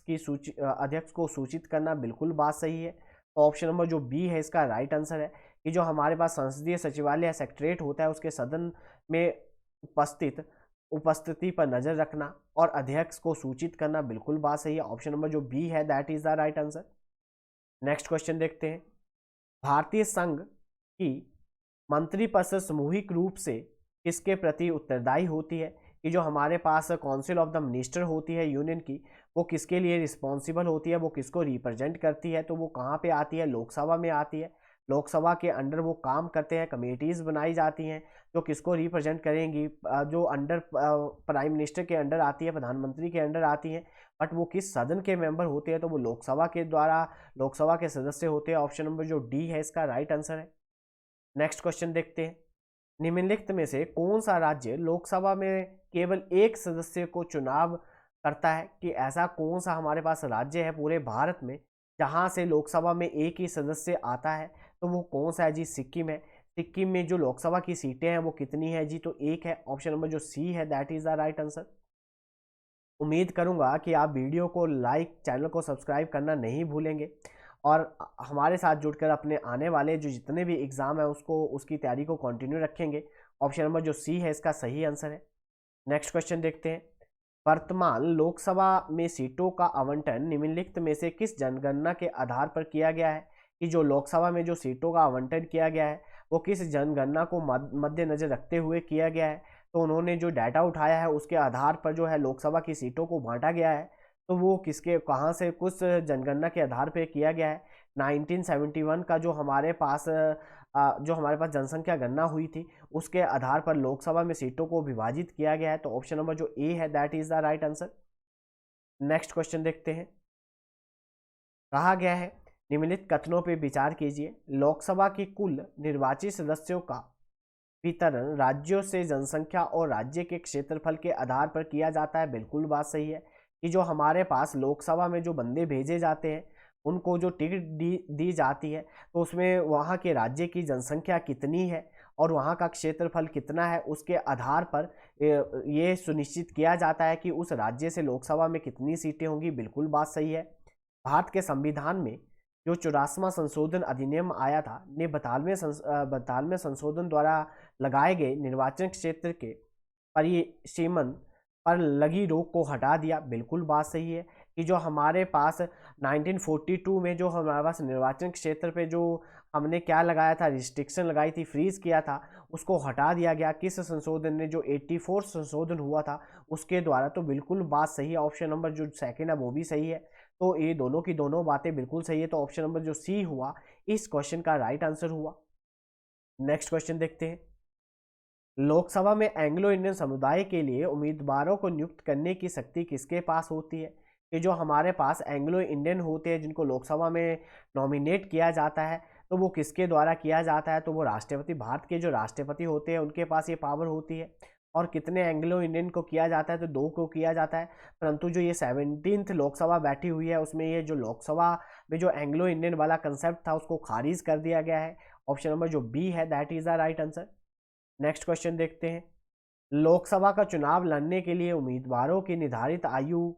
Speaker 1: को सूचित करना बिल्कुल बात सही है। तो ऑप्शन नंबर जो बी है इसका राइट आंसर है कि जो हमारे पास संसदीय सचिवालय सेक्रेटरीट होता है उसके सदन में उपस्थिति पर नजर रखना और अध्यक्ष को सूचित करना बिल्कुल बात सही है। ऑप्शन नंबर जो बी है that is the right answer. Next question देखते हैं। भारतीय संघ की मंत्रिपरिषद सामूहिक रूप से किसके प्रति उत्तरदायी होती है कि जो हमारे पास काउंसिल ऑफ द मिनिस्टर होती है यूनियन की, वो किसके लिए रिस्पॉन्सिबल होती है, वो किसको रिप्रेजेंट करती है? तो वो कहाँ पे आती है? लोकसभा में आती है। लोकसभा के अंडर वो काम करते हैं, कमेटीज बनाई जाती हैं जो किसको रिप्रेजेंट करेंगी, जो अंडर प्राइम मिनिस्टर के अंडर आती है, प्रधानमंत्री के अंडर आती हैं। बट वो किस सदन के मेंबर होते हैं? तो वो लोकसभा के सदस्य होते हैं। ऑप्शन नंबर जो डी है इसका राइट आंसर है। नेक्स्ट क्वेश्चन देखते हैं। निम्नलिखित में से कौन सा राज्य लोकसभा में केवल एक सदस्य को चुनाव करता है? कि ऐसा कौन सा हमारे पास राज्य है पूरे भारत में जहां से लोकसभा में एक ही सदस्य आता है? तो वो कौन सा है जी? सिक्किम है। सिक्किम में जो लोकसभा की सीटें हैं वो कितनी है जी? तो एक है। ऑप्शन नंबर जो सी है that is the right answer. उम्मीद करूंगा कि आप वीडियो को लाइक, चैनल को सब्सक्राइब करना नहीं भूलेंगे और हमारे साथ जुड़कर अपने आने वाले जो जितने भी एग्ज़ाम है उसकी तैयारी को कंटिन्यू रखेंगे। ऑप्शन नंबर जो सी है इसका सही आंसर है। नेक्स्ट क्वेश्चन देखते हैं। वर्तमान लोकसभा में सीटों का आवंटन निम्नलिखित में से किस जनगणना के आधार पर किया गया है? कि जो लोकसभा में जो सीटों का आवंटन किया गया है वो किस जनगणना को मद्देनजर रखते हुए किया गया है? तो उन्होंने जो डाटा उठाया है उसके आधार पर जो है लोकसभा की सीटों को बांटा गया है। तो वो कहाँ से कुछ जनगणना के आधार पर किया गया है? 1971 का जो हमारे पास जो हमारे पास जनसंख्या गणना हुई थी उसके आधार पर लोकसभा में सीटों को विभाजित किया गया है। तो ऑप्शन नंबर जो ए है that is the right answer. Next question देखते हैं। कहा गया है निम्नलिखित कथनों पर विचार कीजिए। लोकसभा की कुल निर्वाचित सदस्यों का वितरण राज्यों से जनसंख्या और राज्य के क्षेत्रफल के आधार पर किया जाता है। बिल्कुल बात सही है कि जो हमारे पास लोकसभा में जो बंदे भेजे जाते हैं उनको जो टिकट दी जाती है तो उसमें वहाँ के राज्य की जनसंख्या कितनी है और वहाँ का क्षेत्रफल कितना है उसके आधार पर ये सुनिश्चित किया जाता है कि उस राज्य से लोकसभा में कितनी सीटें होंगी। बिल्कुल बात सही है। भारत के संविधान में जो 84वां संशोधन अधिनियम आया था ने 92वें संशोधन द्वारा लगाए गए निर्वाचन क्षेत्र के परिसीमन पर लगी रोक को हटा दिया। बिल्कुल बात सही है कि जो हमारे पास 1942 में जो हमारे पास निर्वाचन क्षेत्र पे जो हमने क्या लगाया था, रिस्ट्रिक्शन लगाई थी, फ्रीज किया था, उसको हटा दिया गया। किस संशोधन ने? जो 84 संशोधन हुआ था उसके द्वारा। तो बिल्कुल बात सही है। ऑप्शन नंबर जो सेकंड है वो भी सही है। तो ये दोनों की दोनों बातें बिल्कुल सही है। तो ऑप्शन नंबर जो सी हुआ इस क्वेश्चन का राइट आंसर हुआ। नेक्स्ट क्वेश्चन देखते हैं। लोकसभा में एंग्लो इंडियन समुदाय के लिए उम्मीदवारों को नियुक्त करने की शक्ति किसके पास होती है? कि जो हमारे पास एंग्लो इंडियन होते हैं जिनको लोकसभा में नॉमिनेट किया जाता है तो वो किसके द्वारा किया जाता है? तो वो राष्ट्रपति, भारत के जो राष्ट्रपति होते हैं उनके पास ये पावर होती है। और कितने एंग्लो इंडियन को किया जाता है? तो 2 को किया जाता है। परंतु जो ये 17th लोकसभा बैठी हुई है उसमें ये जो लोकसभा में जो एंग्लो इंडियन वाला कंसेप्ट था उसको खारिज कर दिया गया है। ऑप्शन नंबर जो बी है that is the right answer. Next question देखते हैं। लोकसभा का चुनाव लड़ने के लिए उम्मीदवारों की निर्धारित आयु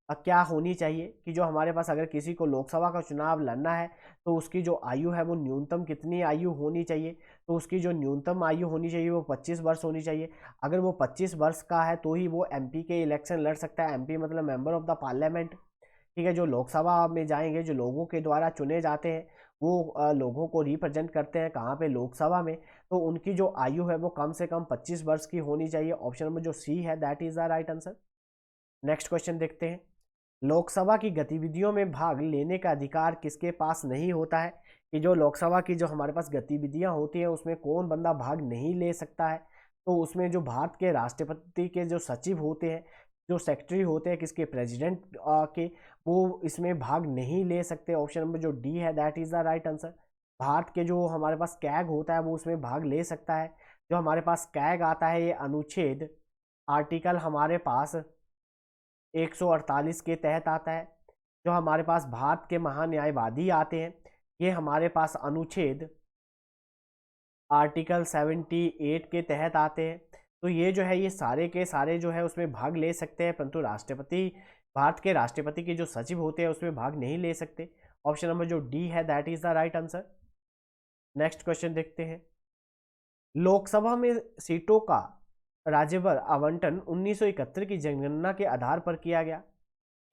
Speaker 1: क्या होनी चाहिए? कि जो हमारे पास अगर किसी को लोकसभा का चुनाव लड़ना है तो उसकी जो आयु है वो न्यूनतम कितनी आयु होनी चाहिए? तो उसकी जो न्यूनतम आयु होनी चाहिए वो 25 वर्ष होनी चाहिए। अगर वो 25 वर्ष का है तो ही वो एमपी के इलेक्शन लड़ सकता है। एमपी मतलब मेंबर ऑफ द पार्लियामेंट। ठीक है, जो लोकसभा में जाएंगे, जो लोगों के द्वारा चुने जाते हैं वो लोगों को रिप्रेजेंट करते हैं कहाँ पे? लोकसभा में। तो उनकी जो आयु है वो कम से कम 25 वर्ष की होनी चाहिए। ऑप्शन नंबर जो सी है that is the right answer. Next question देखते हैं। लोकसभा की गतिविधियों में भाग लेने का अधिकार किसके पास नहीं होता है? कि जो लोकसभा की जो हमारे पास गतिविधियां होती हैं उसमें कौन बंदा भाग नहीं ले सकता है? तो उसमें जो भारत के राष्ट्रपति के जो सचिव होते हैं, जो सेक्रेटरी होते हैं किसके? प्रेसिडेंट के, वो इसमें भाग नहीं ले सकते। ऑप्शन नंबर जो डी है that is the right answer. Bharat के जो हमारे पास कैग होता है वो उसमें भाग ले सकता है। जो हमारे पास कैग आता है ये अनुच्छेद आर्टिकल हमारे पास 148 के तहत आता है। जो हमारे पास भारत के महान्यायवादी आते हैं ये हमारे पास अनुच्छेद आर्टिकल 78 के तहत आते हैं। तो ये जो है ये सारे के सारे जो है उसमें भाग ले सकते हैं, परंतु राष्ट्रपति, भारत के राष्ट्रपति के जो सचिव होते हैं उसमें भाग नहीं ले सकते। ऑप्शन नंबर जो डी है that is the right answer. Next question देखते हैं। लोकसभा में सीटों का राज्यभर आवंटन 1971 की जनगणना के आधार पर किया गया।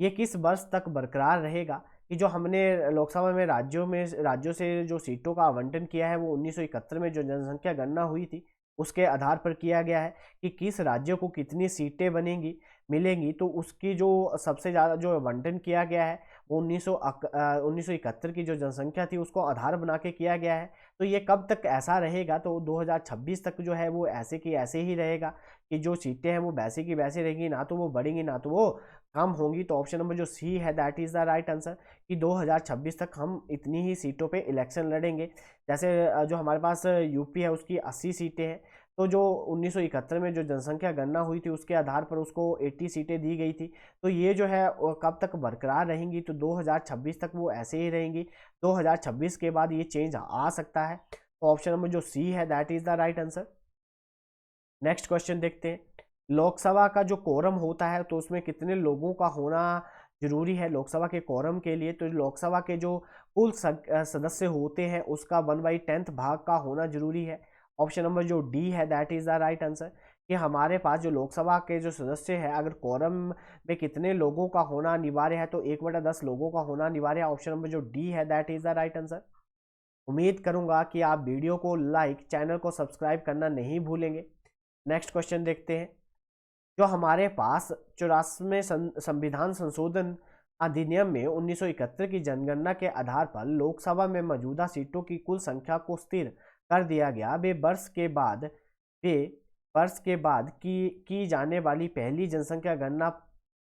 Speaker 1: ये किस वर्ष तक बरकरार रहेगा? कि जो हमने लोकसभा में राज्यों से जो सीटों का आवंटन किया है वो 1971 में जो जनसंख्या गणना हुई थी उसके आधार पर किया गया है कि किस राज्य को कितनी सीटें मिलेंगी। तो उसकी जो सबसे ज़्यादा जो आवंटन किया गया है वो 1971 की जो जनसंख्या थी उसको आधार बना के किया गया है। तो ये कब तक ऐसा रहेगा? तो 2026 तक जो है वो ऐसे की ऐसे ही रहेगा कि जो सीटें हैं वो वैसे की वैसे रहेंगी, ना तो वो बढ़ेंगी ना तो वो कम होंगी। तो ऑप्शन नंबर जो सी है that is the right answer कि 2026 तक हम इतनी ही सीटों पे इलेक्शन लड़ेंगे। जैसे जो हमारे पास यूपी है उसकी 80 सीटें हैं, तो जो 1971 में जो जनसंख्या गणना हुई थी उसके आधार पर उसको 80 सीटें दी गई थी। तो ये जो है कब तक बरकरार रहेंगी? तो 2026 तक वो ऐसे ही रहेंगी। 2026 के बाद ये चेंज आ सकता है। तो ऑप्शन नंबर जो सी है that is the right answer. Next question देखते हैं। लोकसभा का जो कोरम होता है तो उसमें कितने लोगों का होना जरूरी है लोकसभा के कोरम के लिए? तो लोकसभा के जो कुल सदस्य होते हैं उसका 1/10 भाग का होना जरूरी है। ऑप्शन नंबर जो डी है that is the right answer कि हमारे पास जो लोकसभा के जो सदस्य हैं अगर कोरम में कितने लोगों का होना अनिवार्य है तो 1/10 लोगों का होना अनिवार्य है। ऑप्शन नंबर जो डी है that is the right answer. उम्मीद करूंगा कि आप वीडियो को लाइक, चैनल को सब्सक्राइब करना नहीं भूलेंगे। नेक्स्ट क्वेश्चन देखते हैं। जो हमारे पास 84वें संविधान संशोधन अधिनियम में 1971 की जनगणना के आधार पर लोकसभा में मौजूदा सीटों की कुल संख्या को स्थिर कर दिया गया वे वर्ष के बाद की जाने वाली पहली जनसंख्या गणना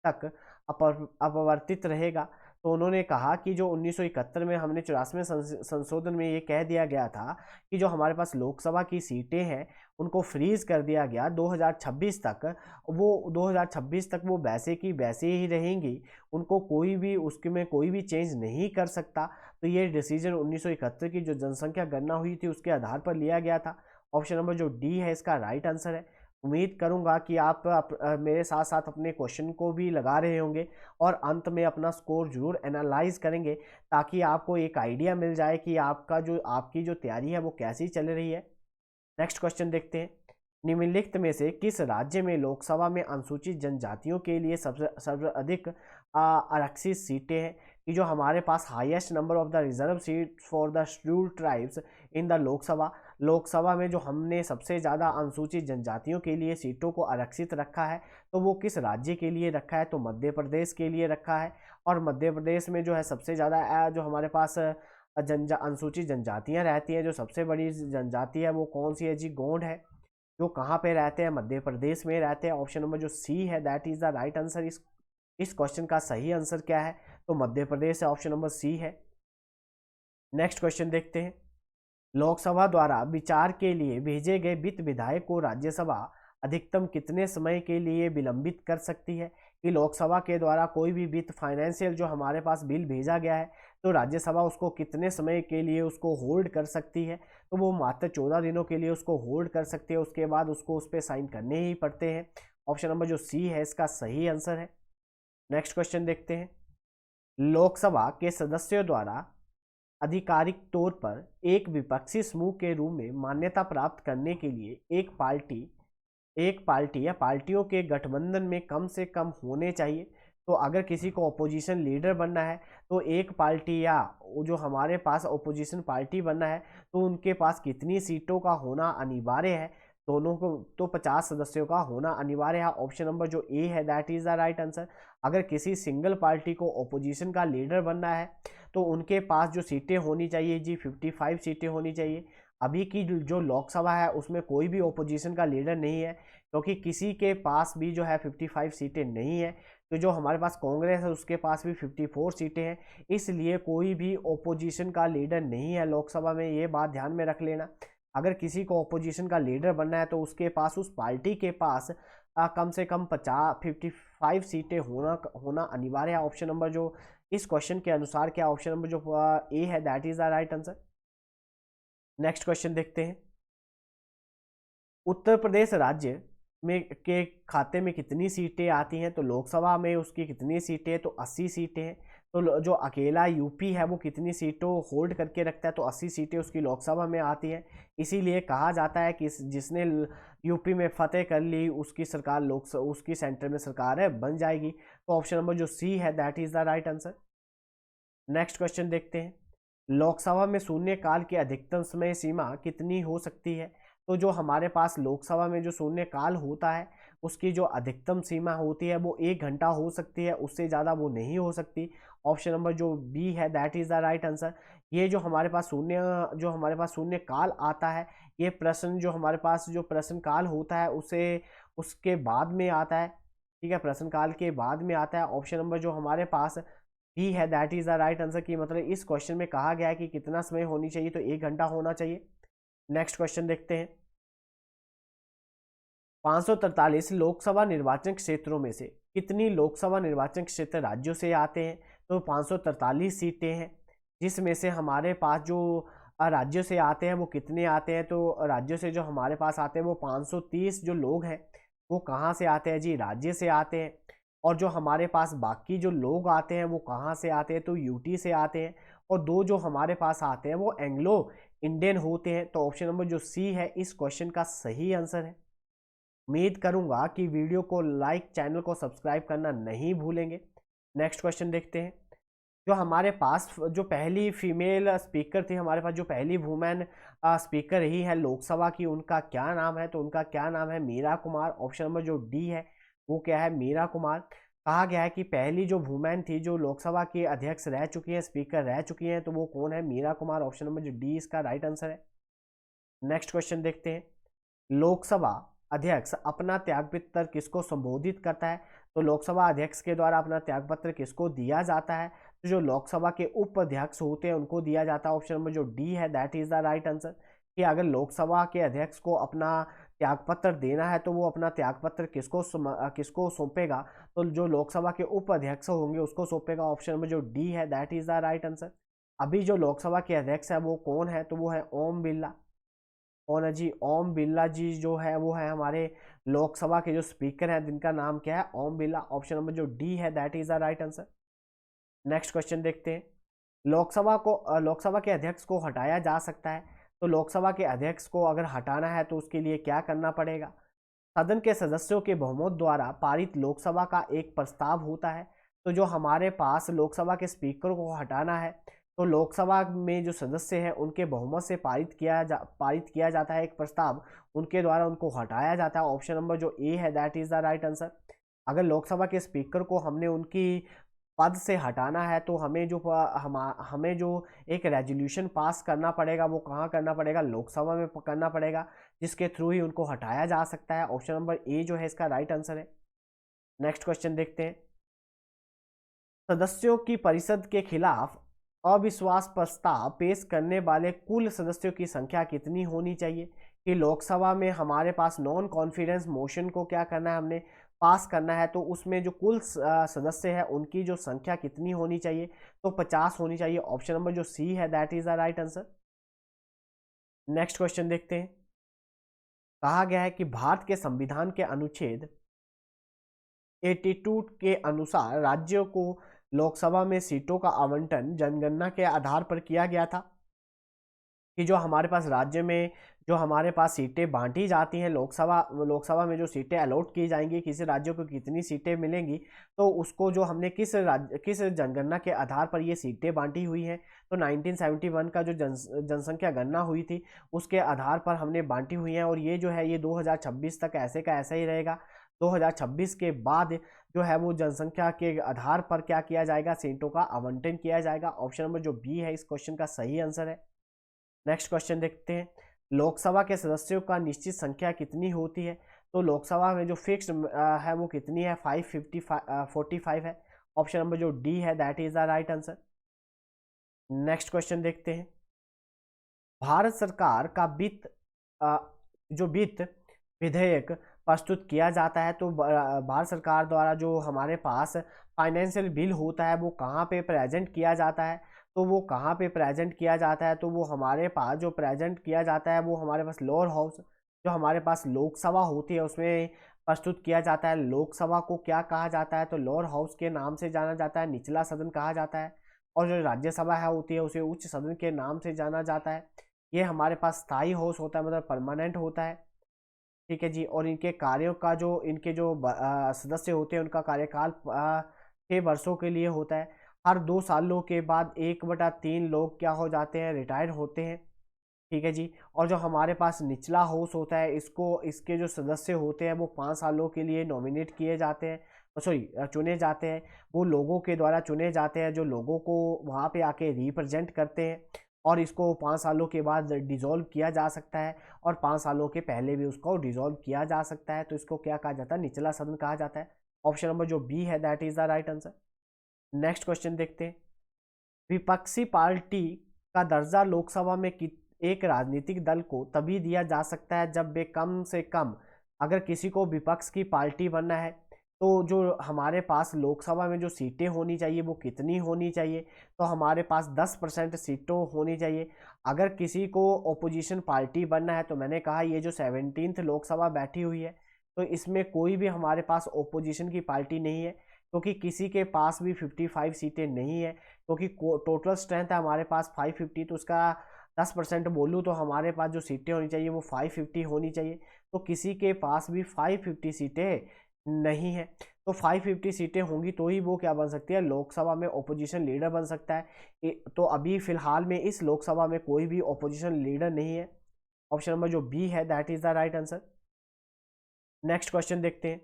Speaker 1: तक अपवर्तित रहेगा। तो उन्होंने कहा कि जो 1971 में हमने 84वें संशोधन में ये कह दिया गया था कि जो हमारे पास लोकसभा की सीटें हैं उनको फ्रीज कर दिया गया 2026 तक, वो 2026 तक वो वैसे की वैसे ही रहेंगी, उनको कोई भी उसके में कोई भी चेंज नहीं कर सकता। तो ये डिसीजन 1971 की जो जनसंख्या गणना हुई थी उसके आधार पर लिया गया था। ऑप्शन नंबर जो डी है इसका राइट आंसर है। उम्मीद करूंगा कि आप मेरे साथ साथ अपने क्वेश्चन को भी लगा रहे होंगे और अंत में अपना स्कोर जरूर एनालाइज करेंगे, ताकि आपको एक आइडिया मिल जाए कि आपकी जो तैयारी है वो कैसी चल रही है। नेक्स्ट क्वेश्चन देखते हैं। निम्नलिखित में से किस राज्य में लोकसभा में अनुसूचित जनजातियों के लिए सबसे अधिक आरक्षित सीटें हैं? कि जो हमारे पास highest number of the reserve seat for the scheduled tribes in the Lok Sabha में जो हमने सबसे ज़्यादा अनुसूचित जनजातियों के लिए सीटों को आरक्षित रखा है, तो वो किस राज्य के लिए रखा है? तो मध्य प्रदेश के लिए रखा है। और मध्य प्रदेश में जो है सबसे ज़्यादा जो हमारे पास अनुसूचित जनजातियां रहती हैं, जो सबसे बड़ी जनजाति है वो कौन सी है जी? गोंड है। जो कहाँ पे रहते हैं? मध्य प्रदेश में रहते हैं। ऑप्शन नंबर जो सी है that is the right answer. इस क्वेश्चन का सही आंसर क्या है? तो मध्य प्रदेश है, ऑप्शन नंबर सी है। नेक्स्ट क्वेश्चन देखते हैं। लोकसभा द्वारा विचार के लिए भेजे गए वित्त विधेयक को राज्यसभा अधिकतम कितने समय के लिए विलंबित कर सकती है? कि लोकसभा के द्वारा कोई भी वित्त फाइनेंशियल जो हमारे पास बिल भेजा गया है, तो राज्यसभा उसको कितने समय के लिए उसको होल्ड कर सकती है? तो वो मात्र 14 दिनों के लिए उसको होल्ड कर सकती है, उसके बाद उसको उस पर साइन करने ही पड़ते हैं। ऑप्शन नंबर जो सी है इसका सही आंसर है। नेक्स्ट क्वेश्चन देखते हैं। लोकसभा के सदस्यों द्वारा आधिकारिक तौर पर एक विपक्षी समूह के रूप में मान्यता प्राप्त करने के लिए एक पार्टी या पार्टियों के गठबंधन में कम से कम होने चाहिए। तो अगर किसी को अपोजिशन लीडर बनना है तो एक पार्टी या जो हमारे पास अपोजिशन पार्टी बनना है तो उनके पास कितनी सीटों का होना अनिवार्य है? दोनों को तो 50 सदस्यों का होना अनिवार्य है। ऑप्शन नंबर जो ए है that is the right answer. अगर किसी सिंगल पार्टी को अपोजिशन का लीडर बनना है तो उनके पास जो सीटें होनी चाहिए जी 55 सीटें होनी चाहिए। अभी की जो लोकसभा है उसमें कोई भी ओपोजिशन का लीडर नहीं है, क्योंकि किसी के पास भी जो है 55 सीटें नहीं है। तो जो हमारे पास कांग्रेस है उसके पास भी 54 सीटें हैं, इसलिए कोई भी ओपोजिशन का लीडर नहीं है लोकसभा में। ये बात ध्यान में रख लेना। अगर किसी को ओपोजिशन का लीडर बनना है तो उसके पास, उस पार्टी के पास कम से कम 55 सीटें होना अनिवार्य है। ऑप्शन नंबर जो इस क्वेश्चन के अनुसार क्या? ऑप्शन नंबर जो ए है that is the right answer. Next question देखते हैं। उत्तर प्रदेश राज्य में के खाते में कितनी सीटें आती हैं? तो लोकसभा में उसकी कितनी सीटें? तो 80 सीटें हैं। तो जो अकेला यूपी है वो कितनी सीटों होल्ड करके रखता है? तो 80 सीटें उसकी लोकसभा में आती हैं। इसीलिए कहा जाता है कि जिसने यूपी में फतेह कर ली उसकी सरकार उसकी सेंटर में सरकार है बन जाएगी। तो ऑप्शन नंबर जो सी है that is the right answer. Next question देखते हैं। लोकसभा में शून्यकाल की अधिकतम समय सीमा कितनी हो सकती है? तो जो हमारे पास लोकसभा में जो शून्यकाल होता है उसकी जो अधिकतम सीमा होती है वो 1 घंटा हो सकती है, उससे ज़्यादा वो नहीं हो सकती। ऑप्शन नंबर जो बी है that is the right answer. ये जो हमारे पास शून्य काल आता है, ये प्रश्न जो हमारे पास जो प्रश्न काल होता है उसे उसके बाद में आता है। ठीक है, प्रश्न काल के बाद में आता है। ऑप्शन नंबर जो हमारे पास बी है that is the right answer. की मतलब इस क्वेश्चन में कहा गया है कि कितना समय होनी चाहिए, तो 1 घंटा होना चाहिए। नेक्स्ट क्वेश्चन देखते हैं। 543 लोकसभा निर्वाचन क्षेत्रों में से कितनी लोकसभा निर्वाचन क्षेत्र राज्यों से आते हैं? तो 543 सीटें हैं, जिसमें से हमारे पास जो राज्यों से आते हैं वो कितने आते हैं? तो राज्यों से जो हमारे पास आते हैं वो 530 जो लोग हैं वो कहाँ से आते हैं जी? राज्य से आते हैं। और जो हमारे पास बाकी जो लोग आते हैं वो कहाँ से आते हैं? तो यूटी से आते हैं। और 2 जो हमारे पास आते हैं वो एंग्लो इंडियन होते हैं। तो ऑप्शन नंबर जो सी है इस क्वेश्चन का सही आंसर है। उम्मीद करूंगा कि वीडियो को लाइक, चैनल को सब्सक्राइब करना नहीं भूलेंगे। नेक्स्ट क्वेश्चन देखते हैं। जो हमारे पास जो पहली फीमेल स्पीकर थी, हमारे पास जो पहली वुमेन स्पीकर रही है लोकसभा की, उनका क्या नाम है? तो उनका क्या नाम है? मीरा कुमार। ऑप्शन नंबर जो डी है वो क्या है? मीरा कुमार। कहा गया है कि पहली जो वुमेन थी जो लोकसभा की अध्यक्ष रह चुकी है, स्पीकर रह चुकी हैं, तो वो कौन है? मीरा कुमार। ऑप्शन नंबर जो डी इसका राइट आंसर है। नेक्स्ट क्वेश्चन देखते हैं, लोकसभा अध्यक्ष अपना त्यागपत्र किसको संबोधित करता है? तो लोकसभा अध्यक्ष के द्वारा अपना त्यागपत्र किसको दिया जाता है? तो जो लोकसभा के उपाध्यक्ष होते हैं उनको दिया जाता है। ऑप्शन नंबर जो डी है that is the right answer, कि अगर लोकसभा के अध्यक्ष को अपना त्यागपत्र देना है तो वो अपना त्यागपत्र किसको सौंपेगा? तो जो लोकसभा के उपाध्यक्ष होंगे उसको सौंपेगा। ऑप्शन नंबर जो डी है that is the right answer. अभी जो लोकसभा के अध्यक्ष है वो कौन है? तो वो है ओम बिरला। कौन है जी? ओम बिरला जी जो है वो है हमारे लोकसभा के जो स्पीकर हैं, जिनका नाम क्या है? ओम बिरला। ऑप्शन नंबर जो डी है that is the right answer. Next question देखते हैं, लोकसभा के अध्यक्ष को हटाया जा सकता है? तो लोकसभा के अध्यक्ष को अगर हटाना है तो उसके लिए क्या करना पड़ेगा? सदन के सदस्यों के बहुमत द्वारा पारित लोकसभा का एक प्रस्ताव होता है। तो जो हमारे पास लोकसभा के स्पीकर को हटाना है तो लोकसभा में जो सदस्य हैं उनके बहुमत से पारित किया जाता है एक प्रस्ताव, उनके द्वारा उनको हटाया जाता है। ऑप्शन नंबर जो ए है that is the right answer. अगर लोकसभा के स्पीकर को हमने उनकी पद से हटाना है तो हमें जो एक रेजोल्यूशन पास करना पड़ेगा वो कहाँ करना पड़ेगा? लोकसभा में करना पड़ेगा, जिसके थ्रू ही उनको हटाया जा सकता है। ऑप्शन नंबर ए जो है इसका राइट आंसर है। नेक्स्ट क्वेश्चन देखते हैं, सदस्यों की परिषद के खिलाफ अविश्वास प्रस्ताव पेश करने वाले कुल सदस्यों की संख्या कितनी होनी चाहिए? कि लोकसभा में हमारे पास नॉन कॉन्फिडेंस मोशन को क्या करना है? हमने पास करना है, तो उसमें जो कुल सदस्य है उनकी जो संख्या कितनी होनी चाहिए? तो 50 होनी चाहिए। ऑप्शन नंबर जो सी है that is the right answer. Next question देखते हैं, कहा गया है कि भारत के संविधान के अनुच्छेद 82 के अनुसार राज्यों को लोकसभा में सीटों का आवंटन जनगणना के आधार पर किया गया था। कि जो हमारे पास राज्य में जो हमारे पास सीटें बांटी जाती हैं, लोकसभा में जो सीटें अलॉट की जाएंगी, किसी राज्य को कितनी सीटें मिलेंगी, तो उसको जो हमने किस जनगणना के आधार पर ये सीटें बांटी हुई हैं? तो 1971 का जो जनसंख्या गणना हुई थी उसके आधार पर हमने बांटी हुई हैं। और ये जो है ये 2026 तक ऐसे का ऐसा ही रहेगा। 2026 के बाद जो है वो जनसंख्या के आधार पर क्या किया जाएगा? सीटों का आवंटन किया जाएगा। ऑप्शन नंबर जो बी है इस क्वेश्चन का सही आंसर है। नेक्स्ट क्वेश्चन देखते हैं, लोकसभा के सदस्यों का निश्चित संख्या कितनी होती है? तो लोकसभा में जो फिक्स्ड है वो कितनी है? 45 है। ऑप्शन नंबर जो डी है that is the right answer. Next question देखते हैं, भारत सरकार का जो वित्त विधेयक प्रस्तुत किया जाता है तो भारत सरकार द्वारा जो हमारे पास फाइनेंशियल बिल होता है वो कहाँ पे प्रेजेंट किया जाता है? तो वो कहाँ पे प्रेजेंट किया जाता है? तो वो हमारे पास जो प्रेजेंट किया जाता है वो हमारे पास लोअर हाउस, जो हमारे पास लोकसभा होती है उसमें प्रस्तुत किया जाता है। लोकसभा को क्या कहा जाता है? तो लोअर हाउस के नाम से जाना जाता है, निचला सदन कहा जाता है। और जो राज्यसभा है होती है उसे उच्च सदन के नाम से जाना जाता है। ये हमारे पास स्थायी हाउस होता है, मतलब परमानेंट होता है। ठीक है जी। और इनके कार्यों का जो इनके जो सदस्य होते हैं उनका कार्यकाल 6 वर्षों के लिए होता है। हर 2 सालों के बाद 1/3 लोग क्या हो जाते हैं? रिटायर होते हैं। ठीक है जी। और जो हमारे पास निचला हाउस होता है इसके जो सदस्य होते हैं वो 5 सालों के लिए नॉमिनेट किए जाते हैं, सॉरी चुने जाते हैं। वो लोगों के द्वारा चुने जाते हैं जो लोगों को वहाँ पे आके रिप्रेजेंट करते हैं। और इसको 5 सालों के बाद डिसॉल्व किया जा सकता है और 5 सालों के पहले भी उसको डिसॉल्व किया जा सकता है। तो इसको क्या कहा जाता है? निचला सदन कहा जाता है। ऑप्शन नंबर जो बी है that is the right answer. Next question देखते हैं, विपक्षी पार्टी का दर्जा लोकसभा में एक राजनीतिक दल को तभी दिया जा सकता है जब वे कम से कम, अगर किसी को विपक्ष की पार्टी बनना है तो जो हमारे पास लोकसभा में जो सीटें होनी चाहिए वो कितनी होनी चाहिए? तो हमारे पास 10% सीटों होनी चाहिए। अगर किसी को ओपोजिशन पार्टी बनना है तो मैंने कहा ये जो 17th लोकसभा बैठी हुई है तो इसमें कोई भी हमारे पास ओपोजिशन की पार्टी नहीं है, क्योंकि किसी के पास भी 55 सीटें नहीं है। क्योंकि टोटल स्ट्रेंथ है हमारे पास 550, तो उसका 10% बोलूँ तो हमारे पास जो सीटें होनी चाहिए वो 550 होनी चाहिए। तो किसी के पास भी 550 सीटें नहीं है। तो 550 सीटें होंगी तो ही वो क्या बन सकती है? लोकसभा में ओपोजिशन लीडर बन सकता है। तो अभी फिलहाल में इस लोकसभा में कोई भी ओपोजिशन लीडर नहीं है। ऑप्शन नंबर जो बी है that is the right answer. Next question देखते हैं,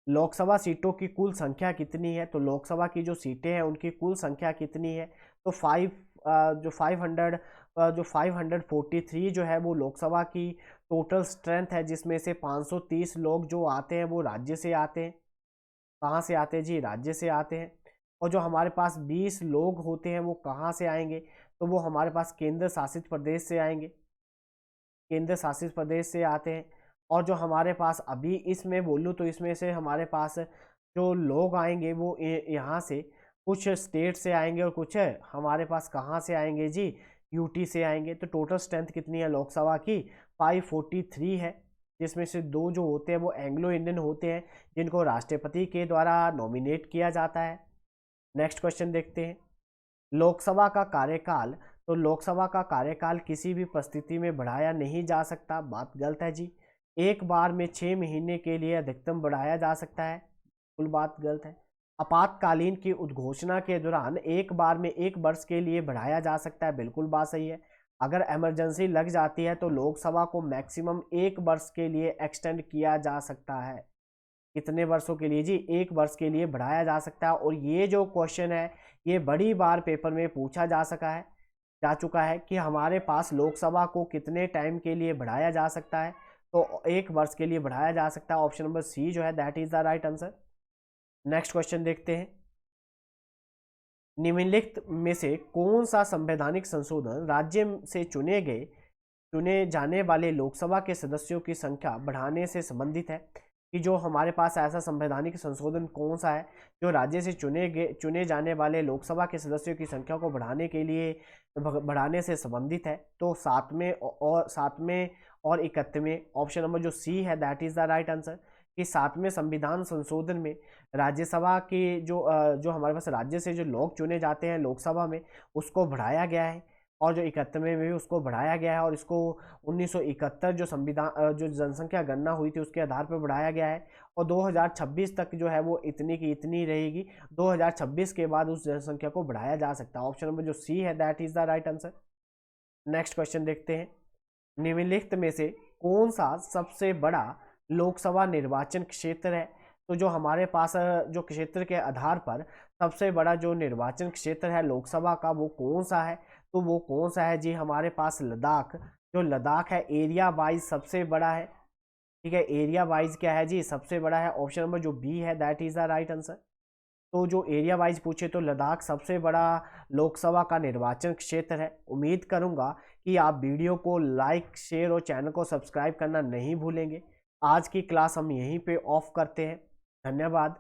Speaker 1: लोकसभा सीटों की कुल संख्या कितनी है? तो लोकसभा की जो सीटें हैं उनकी कुल संख्या कितनी है? तो 500 जो 543 जो है वो लोकसभा की टोटल स्ट्रेंथ है, जिसमें से 530 लोग जो आते हैं वो राज्य से आते हैं। कहाँ से आते हैं जी? राज्य से आते हैं। और जो हमारे पास 20 लोग होते हैं वो कहाँ से आएंगे? तो वो हमारे पास केंद्र शासित प्रदेश से आएंगे, केंद्र शासित प्रदेश से आते हैं। और जो हमारे पास अभी इसमें बोलूँ तो इसमें से हमारे पास जो लोग आएंगे वो यहाँ से कुछ स्टेट से आएंगे और कुछ हमारे पास कहाँ से आएंगे जी? यूटी से आएंगे। तो टोटल स्ट्रेंथ कितनी है लोकसभा की? 543 है, जिसमें से 2 जो होते हैं वो एंग्लो इंडियन होते हैं, जिनको राष्ट्रपति के द्वारा नॉमिनेट किया जाता है। नेक्स्ट क्वेश्चन देखते हैं। लोकसभा का कार्यकाल, तो लोकसभा का कार्यकाल किसी भी परिस्थिति में बढ़ाया नहीं जा सकता। बात गलत है जी। एक बार में 6 महीने के लिए अधिकतम बढ़ाया जा सकता है, कुल बात गलत है। आपातकालीन की उद्घोषणा के दौरान एक बार में 1 वर्ष के लिए बढ़ाया जा सकता है, बिल्कुल बात सही है। अगर इमरजेंसी लग जाती है तो लोकसभा को मैक्सिमम 1 वर्ष के लिए एक्सटेंड किया जा सकता है। कितने वर्षों के लिए जी? 1 वर्ष के लिए बढ़ाया जा सकता है। और ये जो क्वेश्चन है ये बड़ी बार पेपर में पूछा जा चुका है कि हमारे पास लोकसभा को कितने टाइम के लिए बढ़ाया जा सकता है? तो 1 वर्ष के लिए बढ़ाया जा सकता है। ऑप्शन नंबर सी जो है that is the right answer. Next question देखते हैं। निम्नलिखित में से कौन सा संवैधानिक संशोधन राज्य से चुने जाने वाले लोकसभा के सदस्यों की संख्या बढ़ाने से संबंधित है? कि जो हमारे पास ऐसा संवैधानिक संशोधन कौन सा है जो राज्य से चुने जाने वाले लोकसभा के सदस्यों की संख्या को बढ़ाने से संबंधित है? तो 7वें और 31वें, ऑप्शन नंबर जो सी है that is the right answer. कि 7वें संविधान संशोधन में राज्यसभा की जो हमारे पास राज्य से जो लोग चुने जाते हैं लोकसभा में उसको बढ़ाया गया है, और जो 31वें में भी उसको बढ़ाया गया है। और इसको 1971 जो संविधान जो जनसंख्या गणना हुई थी उसके आधार पर बढ़ाया गया है। और 2026 तक जो है वो इतनी की इतनी रहेगी। 2026 के बाद उस जनसंख्या को बढ़ाया जा सकता है। ऑप्शन नंबर जो सी है that is the right answer. Next question देखते हैं। निम्नलिखित में से कौन सा सबसे बड़ा लोकसभा निर्वाचन क्षेत्र है? तो जो हमारे पास जो क्षेत्र के आधार पर सबसे बड़ा जो निर्वाचन क्षेत्र है लोकसभा का वो कौन सा है? तो वो कौन सा है जी? हमारे पास लद्दाख। जो लद्दाख है एरिया वाइज सबसे बड़ा है। ठीक है, एरिया वाइज क्या है जी? सबसे बड़ा है। ऑप्शन नंबर जो बी है that is the right answer. तो जो एरिया वाइज पूछे तो लद्दाख सबसे बड़ा लोकसभा का निर्वाचन क्षेत्र है। उम्मीद करूंगा कि आप वीडियो को लाइक, शेयर और चैनल को सब्सक्राइब करना नहीं भूलेंगे। आज की क्लास हम यहीं पे ऑफ करते हैं। धन्यवाद।